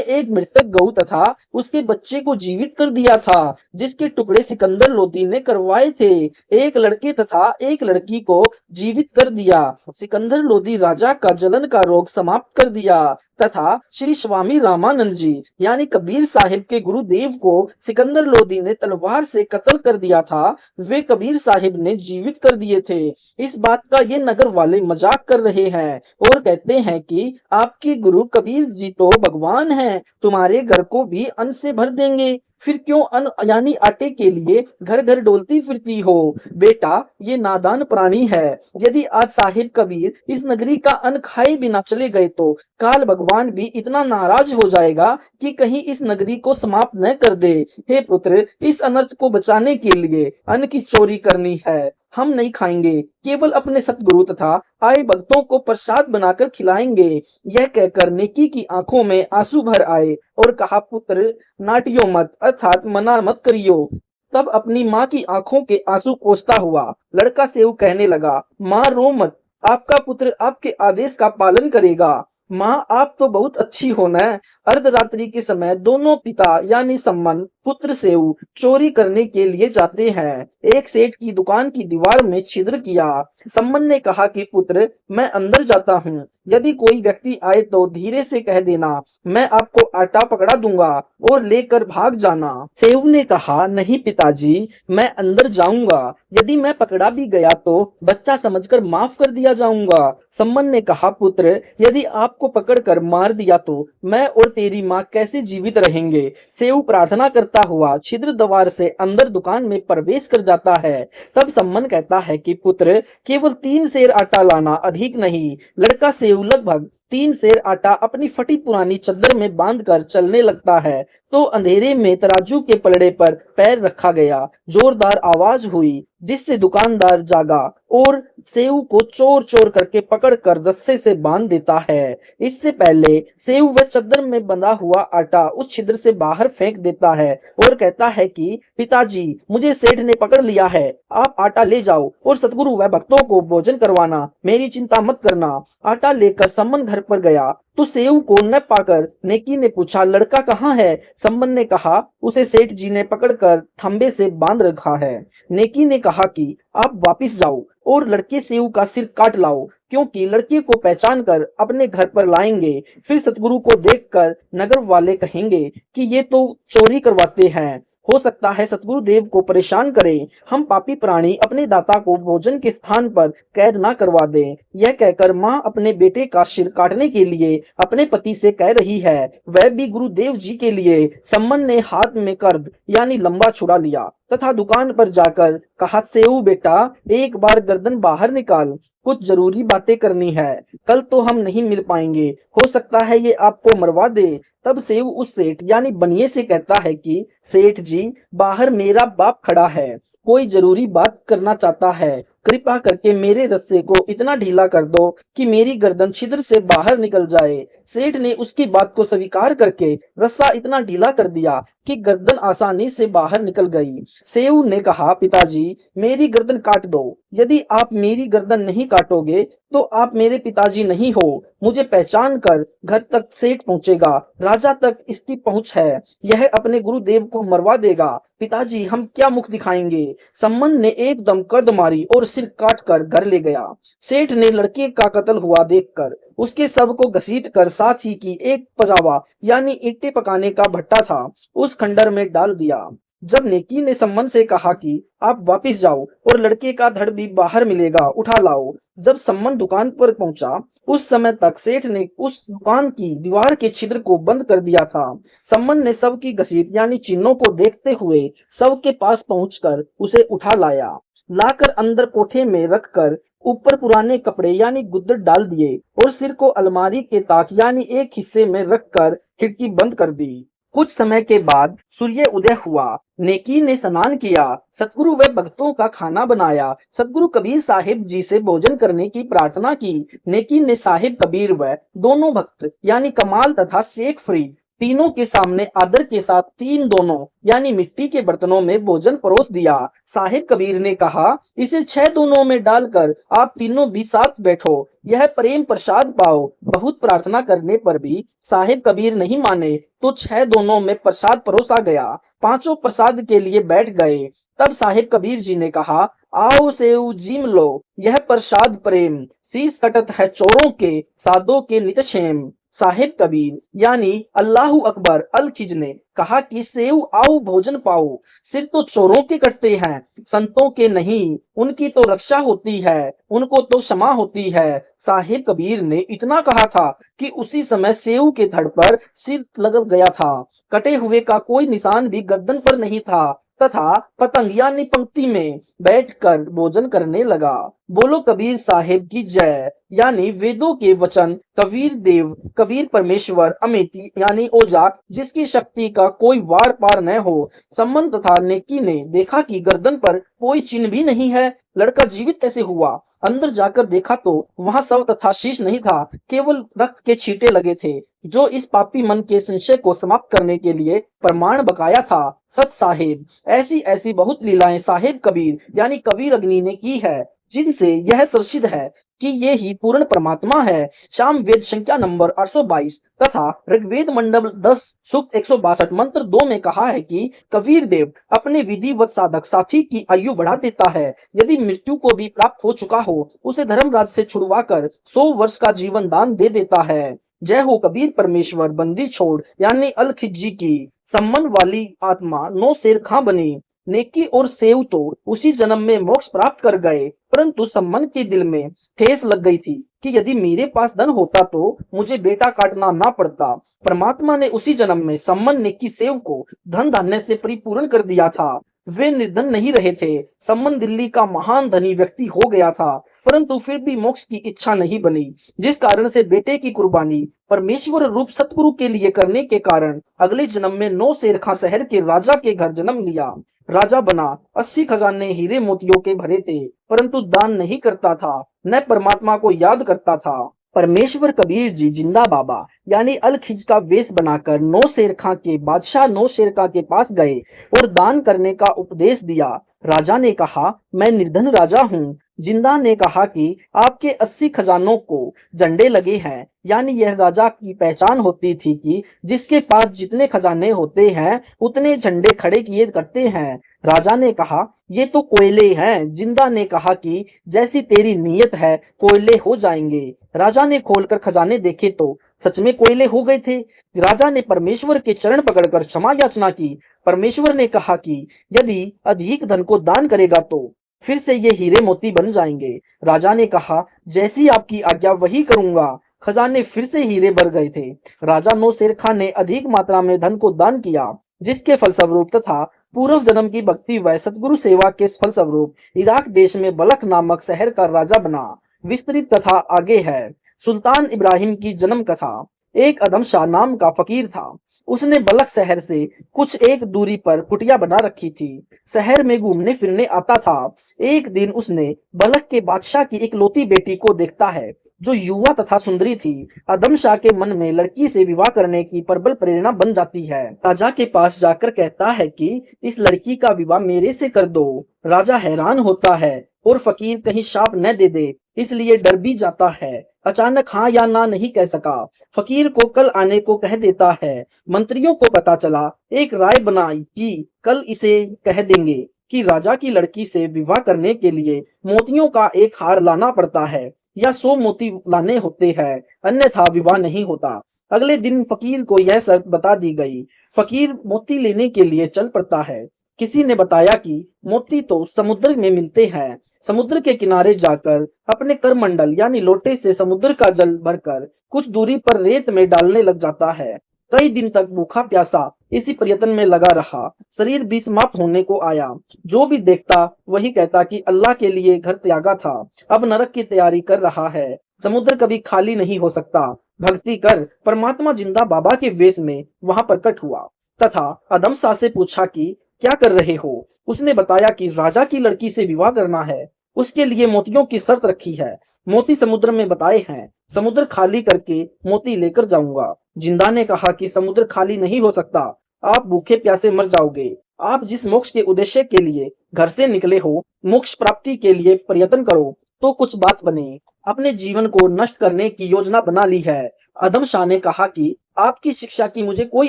एक मृतक गऊ तथा उसके बच्चे को जीवित कर दिया था, जिसके टुकड़े सिकंदर लोदी ने करवाए थे। एक लड़के तथा एक लड़की को जीवित कर दिया। सिकंदर लोदी राजा का जलन का रोग समाप्त कर दिया तथा श्री स्वामी रामानंद जी यानी कबीर साहिब के गुरुदेव को सिकंदर लोदी ने तलवार से कत्ल कर दिया था, वे कबीर साहिब ने जीवित कर दिए थे। इस बात का ये नगर वाले मजाक कर रहे हैं और कहते हैं कि आपके गुरु कबीर जी तो भगवान हैं, तुम्हारे घर को भी अन्न से भर देंगे। फिर क्यों अन्न यानी आटे के लिए घर घर डोलती फिरती हो? बेटा ये नादान प्राणी है। यदि आज साहिब कबीर इस नगरी का अन्न खाए बिना चले गए तो काल भगवान भी इतना नाराज हो जाएगा कि कहीं इस नगरी को समाप्त न कर दे। हे पुत्र, इस अनर्थ को बचाने के लिए अन्न की चोरी करनी है। हम नहीं खाएंगे, केवल अपने सतगुरु तथा आए भक्तों को प्रसाद बनाकर खिलाएंगे। यह कहकर नेकी की आंखों में आंसू भर आए और कहा पुत्र नाटियो मत, अर्थात मना मत करियो। तब अपनी माँ की आंखों के आंसू पोंछता हुआ लड़का सेऊ कहने लगा माँ रो मत, आपका पुत्र आपके आदेश का पालन करेगा। माँ आप तो बहुत अच्छी हो न। अर्धरात्रि के समय दोनों पिता यानी सम्मन पुत्र सेव चोरी करने के लिए जाते हैं। एक सेठ की दुकान की दीवार में छिद्र किया। सम्मन ने कहा कि पुत्र, मैं अंदर जाता हूँ। यदि कोई व्यक्ति आए तो धीरे से कह देना, मैं आपको आटा पकड़ा दूंगा और लेकर भाग जाना। सेव ने कहा, नहीं पिताजी, मैं अंदर जाऊंगा। यदि मैं पकड़ा भी गया तो बच्चा समझकर माफ कर दिया जाऊंगा। सम्मन ने कहा, पुत्र, यदि आपको पकड़कर मार दिया तो मैं और तेरी माँ कैसे जीवित रहेंगे। सेव प्रार्थना करता हुआ छिद्र द्वार से अंदर दुकान में प्रवेश कर जाता है। तब सम्मन कहता है कि पुत्र, केवल 3 सेर आटा लाना, अधिक नहीं। लड़का सेव लगभग 3 सेर आटा अपनी फटी पुरानी चद्दर में बांधकर चलने लगता है तो अंधेरे में तराजू के पलड़े पर पैर रखा गया। जोरदार आवाज हुई जिससे दुकानदार जागा और सेव को चोर चोर करके पकड़कर रस्से से बांध देता है। इससे पहले सेव व चद्दर में बंधा हुआ आटा उस छिद्र से बाहर फेंक देता है और कहता है कि पिताजी, मुझे सेठ ने पकड़ लिया है। आप आटा ले जाओ और सतगुरु व भक्तों को भोजन करवाना, मेरी चिंता मत करना। आटा लेकर सम्मन घर पर गया तो सेव को न पाकर नेकी ने पूछा, लड़का कहाँ है? सम्मन ने कहा, उसे सेठ जी ने पकड़कर खंबे से बांध रखा है। नेकी ने कहा कि आप वापिस जाओ और लड़के सेव का सिर काट लाओ, क्योंकि लड़के को पहचान कर अपने घर पर लाएंगे। फिर सतगुरु को देखकर नगर वाले कहेंगे कि ये तो चोरी करवाते हैं। हो सकता है सतगुरु देव को परेशान करें। हम पापी प्राणी अपने दाता को भोजन के स्थान पर कैद ना करवा दें। यह कहकर माँ अपने बेटे का सिर काटने के लिए अपने पति से कह रही है, वह भी गुरुदेव जी के लिए। सम्मन ने हाथ में कर्द यानी लंबा छुरा लिया तथा दुकान पर जाकर कहा, सेऊ बेटा, एक बार गर्दन बाहर निकाल, कुछ जरूरी बातें करनी है। कल तो हम नहीं मिल पाएंगे, हो सकता है ये आपको मरवा दे। तब सेव उस सेठ यानी बनिए से कहता है कि सेठ जी, बाहर मेरा बाप खड़ा है, कोई जरूरी बात करना चाहता है। कृपा करके मेरे रस्से को इतना ढीला कर दो कि मेरी गर्दन छिद्र से बाहर निकल जाए। सेठ ने उसकी बात को स्वीकार करके रस्सा इतना ढीला कर दिया कि गर्दन आसानी से बाहर निकल गई। सेव ने कहा, पिताजी, मेरी गर्दन काट दो। यदि आप मेरी गर्दन नहीं काटोगे तो आप मेरे पिताजी नहीं हो। मुझे पहचान कर घर तक सेठ पहुंचेगा, राजा तक इसकी पहुंच है। यह अपने गुरुदेव को मरवा देगा। पिताजी, हम क्या मुख दिखाएंगे? सम्मन ने एकदम कर्द मारी और सिर काट कर घर ले गया। सेठ ने लड़के का कत्ल हुआ देखकर उसके शव को घसीट कर साथ ही की एक पजावा यानी ईंटें पकाने का भट्टा था, उस खंडर में डाल दिया। जब नेकी ने सम्मन से कहा कि आप वापिस जाओ और लड़के का धड़ भी बाहर मिलेगा, उठा लाओ। जब सम्मन दुकान पर पहुंचा उस समय तक सेठ ने उस दुकान की दीवार के छिद्र को बंद कर दिया था। सम्मन ने शव की घसीट यानी चिन्हों को देखते हुए शव के पास पहुंचकर उसे उठा लाया। लाकर अंदर कोठे में रखकर ऊपर पुराने कपड़े यानी गुद्दर डाल दिए और सिर को अलमारी के ताक यानी एक हिस्से में रखकर खिड़की बंद कर दी। कुछ समय के बाद सूर्य उदय हुआ। नेकी ने स्नान किया, सतगुरु व भक्तों का खाना बनाया। सतगुरु कबीर साहिब जी से भोजन करने की प्रार्थना की। नेकी ने साहिब कबीर व दोनों भक्त यानी कमाल तथा शेख फरीद तीनों के सामने आदर के साथ 3 दोनों यानी मिट्टी के बर्तनों में भोजन परोस दिया। साहिब कबीर ने कहा, इसे 6 दोनों में डालकर आप तीनों भी साथ बैठो, यह प्रेम प्रसाद पाओ। बहुत प्रार्थना करने पर भी साहिब कबीर नहीं माने तो 6 दोनों में प्रसाद परोसा गया। पांचों प्रसाद के लिए बैठ गए। तब साहिब कबीर जी ने कहा, आओ सेऊ जीम लो, यह प्रसाद प्रेम, शीश कटत है चोरों के, साधो के नित क्षेम। साहिब कबीर यानी अल्लाहू अकबर अल खिज ने कहा कि सेव आओ भोजन पाओ। सिर तो चोरों के कटते हैं, संतों के नहीं, उनकी तो रक्षा होती है, उनको तो क्षमा होती है। साहिब कबीर ने इतना कहा था कि उसी समय सेव के धड़ पर सिर लग गया था। कटे हुए का कोई निशान भी गर्दन पर नहीं था तथा पतंग यानी पंक्ति में बैठकर भोजन करने लगा। बोलो कबीर साहिब की जय। यानी वेदों के वचन, कबीर देव, कबीर परमेश्वर, अमेती यानी ओझा, जिसकी शक्ति का कोई वार पार न हो। सम्मन तथा नेकी ने देखा कि गर्दन पर कोई चिन्ह भी नहीं है। लड़का जीवित कैसे हुआ? अंदर जाकर देखा तो वहां शव तथा शीश नहीं था, केवल रक्त के छींटे लगे थे, जो इस पापी मन के संशय को समाप्त करने के लिए प्रमाण बकाया था। सत साहिब, ऐसी ऐसी बहुत लीलाएं साहिब कबीर यानी कबीर अग्नि ने की है, जिनसे यह सुनिश्चित है कि ये ही पूर्ण परमात्मा है। सामवेद संख्या नंबर 822 तथा ऋग्वेद मंडल 10 सूक्त 162 मंत्र 2 में कहा है कि कबीर देव अपने विधिवत साधक साथी की आयु बढ़ा देता है। यदि मृत्यु को भी प्राप्त हो चुका हो, उसे धर्मराज से छुड़वाकर 100 वर्ष का जीवन दान दे देता है। जय हो कबीर परमेश्वर बंदी छोड़ यानी अल खिज्जी की। सम्मन वाली आत्मा 9 शेर खां बनी। नेकी और सेव तो उसी जन्म में मोक्ष प्राप्त कर गए, परंतु सम्मन के दिल में ठेस लग गई थी कि यदि मेरे पास धन होता तो मुझे बेटा काटना ना पड़ता। परमात्मा ने उसी जन्म में सम्मन नेकी सेव को धन धान्य से परिपूर्ण कर दिया था। वे निर्धन नहीं रहे थे। सम्मन दिल्ली का महान धनी व्यक्ति हो गया था, परंतु फिर भी मोक्ष की इच्छा नहीं बनी, जिस कारण से बेटे की कुर्बानी परमेश्वर रूप सतगुरु के लिए करने के कारण अगले जन्म में 9 शेरखा शहर के राजा के घर जन्म लिया। राजा बना। 80 खजाने हीरे मोतियों के भरे थे, परंतु दान नहीं करता था, न परमात्मा को याद करता था। परमेश्वर कबीर जी जिंदा बाबा यानी अल खिज का वेश बनाकर 9 शेरखा के बादशाह 9 शेरखा के पास गए और दान करने का उपदेश दिया। राजा ने कहा, मैं निर्धन राजा हूँ। जिंदा ने कहा कि आपके 80 खजानों को झंडे लगे हैं, यानी यह राजा की पहचान होती थी कि जिसके पास जितने खजाने होते हैं उतने झंडे खड़े किए करते हैं। राजा ने कहा, ये तो कोयले हैं। जिंदा ने कहा कि जैसी तेरी नीयत है कोयले हो जाएंगे। राजा ने खोलकर खजाने देखे तो सच में कोयले हो गए थे। राजा ने परमेश्वर के चरण पकड़कर क्षमा याचना की। परमेश्वर ने कहा कि यदि अधिक धन को दान करेगा तो फिर से ये हीरे मोती बन जाएंगे। राजा ने कहा, जैसी आपकी आज्ञा वही करूंगा। खजाने फिर से हीरे भर गए थे। राजा नौ शेर खान ने अधिक मात्रा में धन को दान किया, जिसके फलस्वरूप तथा पूर्व जन्म की भक्ति व सतगुरु सेवा के फलस्वरूप इराक देश में बलख नामक शहर का राजा बना। विस्तृत कथा आगे है। सुल्तान इब्राहिम की जन्म कथा। एक अदम शाह नाम का फकीर था। उसने बलख शहर से कुछ एक दूरी पर कुटिया बना रखी थी। शहर में घूमने फिरने आता था। एक दिन उसने बलख के बादशाह की इकलौती बेटी को देखता है, जो युवा तथा सुंदरी थी। आदम शाह के मन में लड़की से विवाह करने की प्रबल प्रेरणा बन जाती है। राजा के पास जाकर कहता है कि इस लड़की का विवाह मेरे से कर दो। राजा हैरान होता है और फकीर कहीं शाप न दे दे, इसलिए डर भी जाता है। अचानक हाँ या ना नहीं कह सका। फकीर को कल आने को कह देता है। मंत्रियों को पता चला। एक राय बनाई कि कल इसे कह देंगे कि राजा की लड़की से विवाह करने के लिए मोतियों का एक हार लाना पड़ता है या 100 मोती लाने होते हैं, अन्यथा विवाह नहीं होता। अगले दिन फकीर को यह शर्त बता दी गई। फकीर मोती लेने के लिए चल पड़ता है। किसी ने बताया कि मोती तो समुद्र में मिलते हैं। समुद्र के किनारे जाकर अपने करमंडल यानी लोटे से समुद्र का जल भरकर कुछ दूरी पर रेत में डालने लग जाता है। कई दिन तक भूखा प्यासा इसी प्रयत्न में लगा रहा। शरीर भी समाप्त होने को आया। जो भी देखता वही कहता कि अल्लाह के लिए घर त्यागा था, अब नरक की तैयारी कर रहा है। समुद्र कभी खाली नहीं हो सकता। भक्ति कर। परमात्मा जिंदा बाबा के वेश में वहां प्रकट हुआ तथा अदम शाह से पूछा कि क्या कर रहे हो। उसने बताया कि राजा की लड़की से विवाह करना है, उसके लिए मोतियों की शर्त रखी है। मोती समुद्र में बताए हैं, समुद्र खाली करके मोती लेकर जाऊंगा। जिंदा ने कहा कि समुद्र खाली नहीं हो सकता, आप भूखे प्यासे मर जाओगे। आप जिस मोक्ष के उद्देश्य के लिए घर से निकले हो, मोक्ष प्राप्ति के लिए प्रयत्न करो तो कुछ बात बने। अपने जीवन को नष्ट करने की योजना बना ली है। आदम शाह ने कहा कि आपकी शिक्षा की मुझे कोई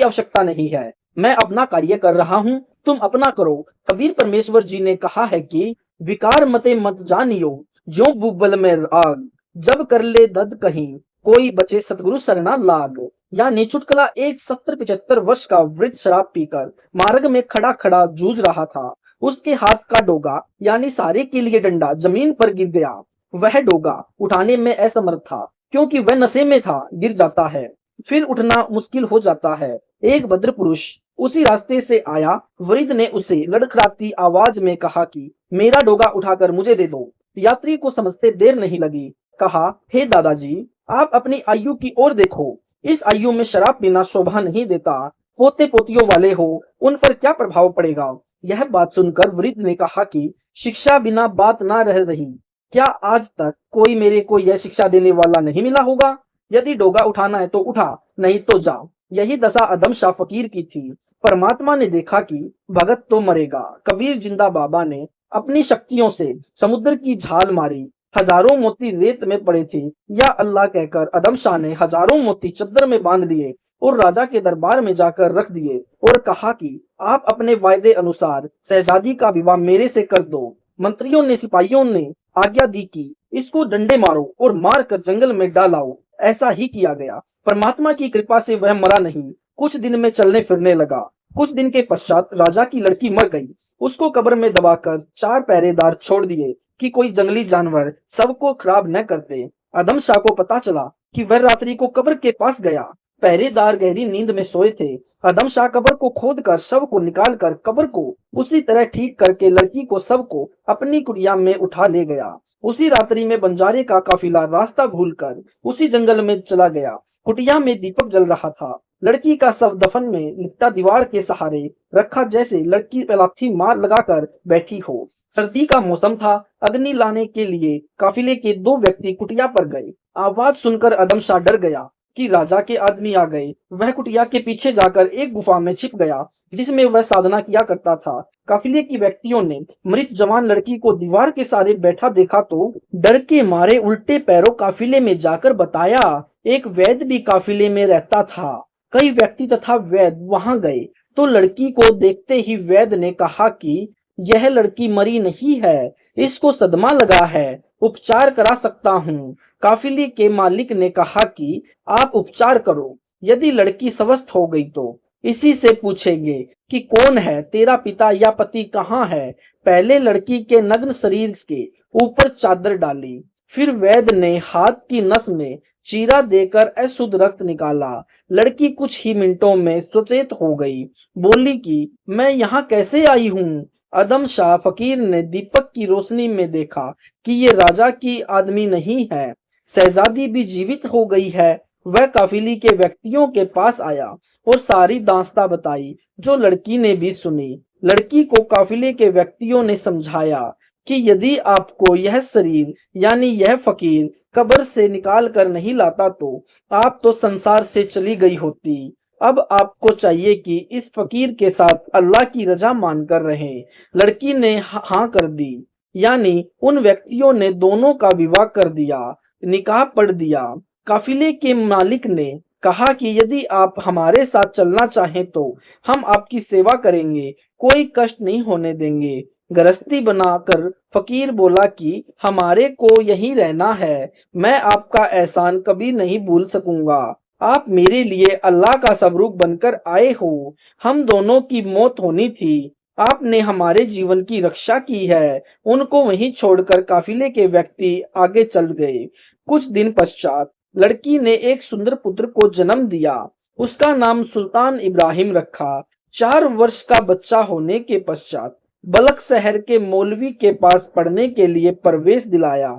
आवश्यकता नहीं है, मैं अपना कार्य कर रहा हूँ, तुम अपना करो। कबीर परमेश्वर जी ने कहा है कि विकार मते मत जानियो, जो बुबल में आग, जब कर ले दद कहीं, कोई बचे सतगुरु सरना लाग। यानी चुटकुला एक 70-75 वर्ष का वृद्ध शराब पीकर मार्ग में खड़ा खड़ा जूझ रहा था। उसके हाथ का डोगा यानी सारे के लिए डंडा जमीन पर गिर गया। वह डोगा उठाने में असमर्थ था, क्योंकि वह नशे में था। गिर जाता है, फिर उठना मुश्किल हो जाता है। एक भद्र पुरुष उसी रास्ते से आया। वृद्ध ने उसे लड़खड़ाती आवाज में कहा कि मेरा डोगा उठाकर मुझे दे दो। यात्री को समझते देर नहीं लगी। कहा, हे दादाजी, आप अपनी आयु की ओर देखो। इस आयु में शराब पीना शोभा नहीं देता। पोते पोतियों वाले हो, उन पर क्या प्रभाव पड़ेगा। यह बात सुनकर वृद्ध ने कहा कि शिक्षा बिना बात ना रह रही। क्या आज तक कोई मेरे को यह शिक्षा देने वाला नहीं मिला होगा। यदि डोगा उठाना है तो उठा, नहीं तो जा। यही दशा आदम शाह फकीर की थी। परमात्मा ने देखा कि भगत तो मरेगा। कबीर जिंदा बाबा ने अपनी शक्तियों से समुद्र की झाल मारी। हजारों मोती रेत में पड़े थे। या अल्लाह कहकर अदम शाह ने हजारों मोती चद्दर में बांध लिए और राजा के दरबार में जाकर रख दिए और कहा कि आप अपने वायदे अनुसार शहजादी का विवाह मेरे से कर दो। मंत्रियों ने सिपाहियों ने आज्ञा दी कि इसको डंडे मारो और मार कर जंगल में डालाओ। ऐसा ही किया गया। परमात्मा की कृपा से वह मरा नहीं, कुछ दिन में चलने फिरने लगा। कुछ दिन के पश्चात राजा की लड़की मर गई। उसको कब्र में दबाकर 4 पहरेदार छोड़ दिए कि कोई जंगली जानवर सबको खराब न कर दे। आदम शाह को पता चला कि वह रात्रि को कब्र के पास गया। पहरेदार गहरी नींद में सोए थे। आदम शाह कब्र को खोदकर शव को निकालकर कब्र को उसी तरह ठीक करके लड़की को शव को अपनी कुटिया में उठा ले गया। उसी रात्रि में बंजारे का काफिला रास्ता भूलकर उसी जंगल में चला गया। कुटिया में दीपक जल रहा था। लड़की का शव दफन में लिपटा दीवार के सहारे रखा, जैसे लड़की लाथी मार लगाकर बैठी हो। सर्दी का मौसम था। अग्नि लाने के लिए काफिले के 2 व्यक्ति कुटिया पर गए। आवाज सुनकर आदम शाह डर गया कि राजा के आदमी आ गए। वह कुटिया के पीछे जाकर एक गुफा में छिप गया जिसमें वह साधना किया करता था। काफिले के व्यक्तियों ने मृत जवान लड़की को दीवार के सहारे बैठा देखा तो डर के मारे उल्टे पैरों काफिले में जाकर बताया। एक वैद्य भी काफिले में रहता था। कई व्यक्ति तथा वैद्य वहां गए तो लड़की को देखते ही वैद्य ने कहा कि यह लड़की मरी नहीं है, इसको सदमा लगा है, उपचार करा सकता हूँ। काफिले के मालिक ने कहा कि आप उपचार करो, यदि लड़की स्वस्थ हो गई तो इसी से पूछेंगे कि कौन है तेरा पिता या पति कहाँ है। पहले लड़की के नग्न शरीर के ऊपर चादर डाली, फिर वैद्य ने हाथ की नस में चीरा देकर अशुद्ध रक्त निकाला। लड़की कुछ ही मिनटों में सचेत हो गई। बोली कि मैं यहाँ कैसे आई हूँ। आदम शाह फकीर ने दीपक की रोशनी में देखा कि ये राजा की आदमी नहीं है, शहजादी भी जीवित हो गई है। वह काफिले के व्यक्तियों के पास आया और सारी दास्तां बताई, जो लड़की ने भी सुनी। लड़की को काफिले के व्यक्तियों ने समझाया कि यदि आपको यह शरीर यानी यह फकीर कब्र से निकाल कर नहीं लाता तो आप तो संसार से चली गई होती। अब आपको चाहिए कि इस फकीर के साथ अल्लाह की रजा मानकर रहें। लड़की ने हाँ कर दी, यानी उन व्यक्तियों ने दोनों का विवाह कर दिया, निकाह पढ़ दिया। काफिले के मालिक ने कहा कि यदि आप हमारे साथ चलना चाहें तो हम आपकी सेवा करेंगे, कोई कष्ट नहीं होने देंगे। गृहस्थी बनाकर फकीर बोला कि हमारे को यहीं रहना है, मैं आपका एहसान कभी नहीं भूल सकूंगा। आप मेरे लिए अल्लाह का स्वरूप बनकर आए हो। हम दोनों की मौत होनी थी, आपने हमारे जीवन की रक्षा की है। उनको वहीं छोड़कर काफिले के व्यक्ति आगे चल गए। कुछ दिन पश्चात लड़की ने एक सुंदर पुत्र को जन्म दिया। उसका नाम सुल्तान इब्राहिम रखा। 4 वर्ष का बच्चा होने के पश्चात बलख शहर के मौलवी के पास पढ़ने के लिए प्रवेश दिलाया।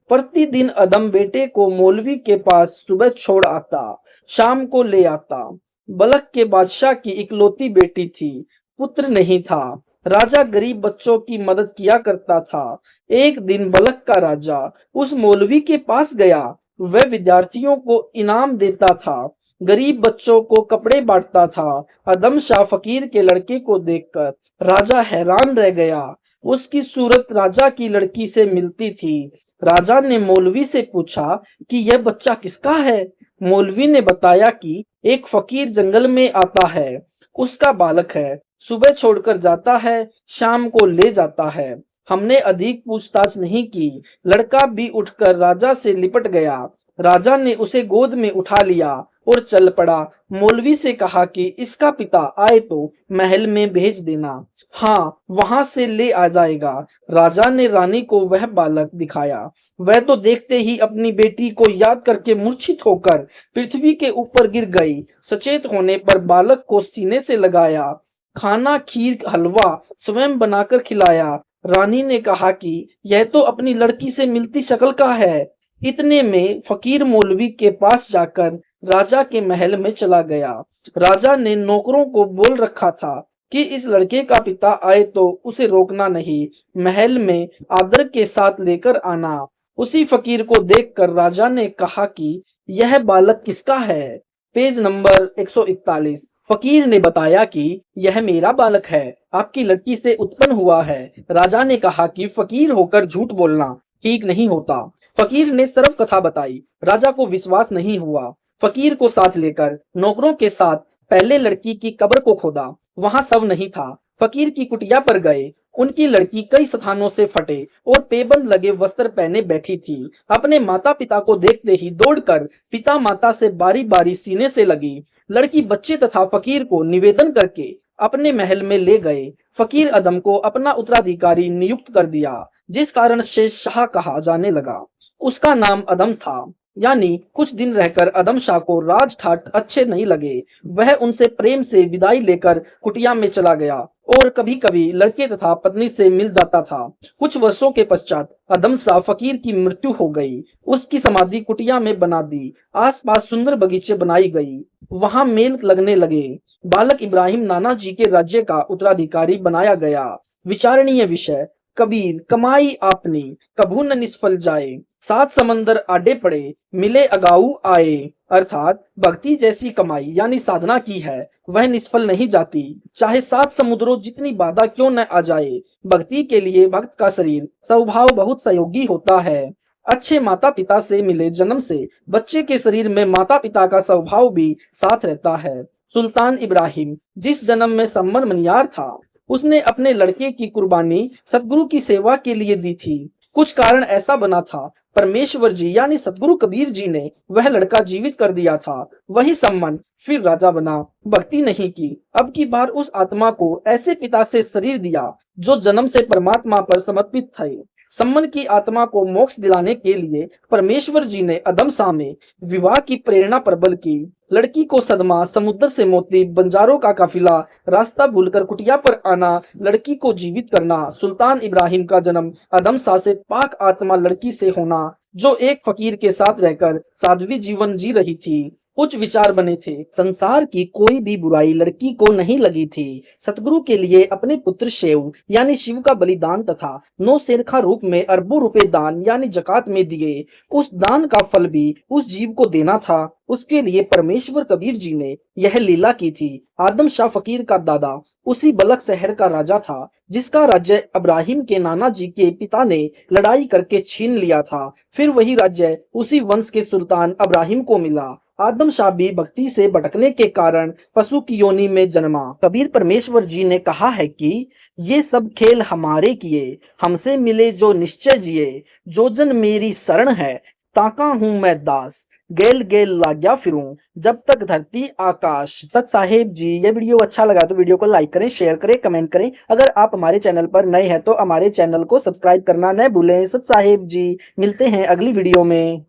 प्रतिदिन अदम बेटे को मौलवी के पास सुबह छोड़ आता, शाम को ले आता। बलख के बादशाह की इकलौती बेटी थी, पुत्र नहीं था। राजा गरीब बच्चों की मदद किया करता था। एक दिन बलख का राजा उस मौलवी के पास गया। वह विद्यार्थियों को इनाम देता था, गरीब बच्चों को कपड़े बांटता था। आदम शाह फकीर के लड़के को देखकर राजा हैरान रह गया। उसकी सूरत राजा की लड़की से मिलती थी। राजा ने मौलवी से पूछा कि यह बच्चा किसका है। मौलवी ने बताया कि एक फकीर जंगल में आता है, उसका बालक है, सुबह छोड़कर जाता है, शाम को ले जाता है। हमने अधिक पूछताछ नहीं की। लड़का भी उठकर राजा से लिपट गया। राजा ने उसे गोद में उठा लिया और चल पड़ा। मौलवी से कहा कि इसका पिता आए तो महल में भेज देना, हाँ वहां से ले आ जाएगा। राजा ने रानी को वह बालक दिखाया। वह तो देखते ही अपनी बेटी को याद करके मूर्छित होकर पृथ्वी के ऊपर गिर गई। सचेत होने पर बालक को सीने से लगाया, खाना खीर हलवा स्वयं बनाकर खिलाया। रानी ने कहा कि यह तो अपनी लड़की से मिलती शक्ल का है। इतने में फकीर मौलवी के पास जाकर राजा के महल में चला गया। राजा ने नौकरों को बोल रखा था कि इस लड़के का पिता आए तो उसे रोकना नहीं, महल में आदर के साथ लेकर आना। उसी फकीर को देखकर राजा ने कहा कि यह बालक किसका है। Page number 141। फकीर ने बताया कि यह मेरा बालक है, आपकी लड़की से उत्पन्न हुआ है। राजा ने कहा कि फकीर होकर झूठ बोलना, ठीक नहीं होता। फकीर ने सर्व कथा बताई। राजा को विश्वास नहीं हुआ। फकीर को साथ लेकर नौकरों के साथ पहले लड़की की कब्र को खोदा। वहां शव नहीं था। फकीर की कुटिया पर गए। उनकी लड़की कई स्थानों से फटे और पेबंद लगे वस्त्र पहने बैठी थी। अपने माता पिता को देखते ही दौड़कर पिता माता से बारी बारी सीने से लगी। लड़की बच्चे तथा फकीर को निवेदन करके अपने महल में ले गए। फकीर अदम को अपना उत्तराधिकारी नियुक्त कर दिया, जिस कारण से शाह कहा जाने लगा। उसका नाम अदम था। यानी कुछ दिन रहकर अदम शाह को राज ठाट अच्छे नहीं लगे। वह उनसे प्रेम से विदाई लेकर कुटिया में चला गया और कभी कभी लड़के तथा पत्नी से मिल जाता था। कुछ वर्षों के पश्चात अदम शाह फकीर की मृत्यु हो गई। उसकी समाधि कुटिया में बना दी। आसपास सुंदर बगीचे बनाई गई। वहां मेल लगने लगे। बालक इब्राहिम नाना जी के राज्य का उत्तराधिकारी बनाया गया। विचारणीय विषय। कबीर कमाई आपनी कभू न निष्फल जाए। सात समंदर आडे पड़े मिले अगाऊ आए। अर्थात भक्ति जैसी कमाई यानी साधना की है वह निष्फल नहीं जाती, चाहे सात समुद्रों जितनी बाधा क्यों न आ जाए। भक्ति के लिए भक्त का शरीर स्वभाव बहुत सहयोगी होता है। अच्छे माता पिता से मिले जन्म से बच्चे के शरीर में माता पिता का स्वभाव भी साथ रहता है। सुल्तान इब्राहिम जिस जन्म में सम्मन मनियार था, उसने अपने लड़के की कुर्बानी सतगुरु की सेवा के लिए दी थी। कुछ कारण ऐसा बना था, परमेश्वर जी यानी सतगुरु कबीर जी ने वह लड़का जीवित कर दिया था। वही सम्मन फिर राजा बना। भक्ति नहीं की। अब की बार उस आत्मा को ऐसे पिता से शरीर दिया जो जन्म से परमात्मा पर समर्पित थे। सम्मन की आत्मा को मोक्ष दिलाने के लिए परमेश्वर जी ने अदम शाह में विवाह की प्रेरणा प्रबल की। लड़की को सदमा, समुद्र से मोती, बंजारों का काफिला, रास्ता भूलकर कुटिया पर आना, लड़की को जीवित करना। सुल्तान इब्राहिम का जन्म अदम शाह से पाक आत्मा लड़की से होना, जो एक फकीर के साथ रहकर साध्वी जीवन जी रही थी। उच्च विचार बने थे। संसार की कोई भी बुराई लड़की को नहीं लगी थी। सतगुरु के लिए अपने पुत्र शेव यानी शिव का बलिदान तथा 9 शेरखा रूप में अरबों रुपए दान यानी जकात में दिए। उस दान का फल भी उस जीव को देना था। उसके लिए परमेश्वर कबीर जी ने यह लीला की थी। आदम शाह फकीर का दादा उसी बलक शहर का राजा था, जिसका राज्य इब्राहिम के नाना जी के पिता ने लड़ाई करके छीन लिया था। फिर वही राज्य उसी वंश के सुल्तान इब्राहिम को मिला। आदम शाह भी भक्ति से भटकने के कारण पशु की योनि में जन्मा। कबीर परमेश्वर जी ने कहा है कि ये सब खेल हमारे किए, हमसे मिले जो निश्चय जिए। जो जन मेरी शरण है, ताका हूं मैं दास। गेल गेल लाग्या फिरूं, जब तक धरती आकाश। सत साहेब जी, ये वीडियो अच्छा लगा तो वीडियो को लाइक करें, शेयर करें, कमेंट करें। अगर आप हमारे चैनल पर नए हैं तो हमारे चैनल को सब्सक्राइब करना न भूलें। सत साहेब जी, मिलते हैं अगली वीडियो में।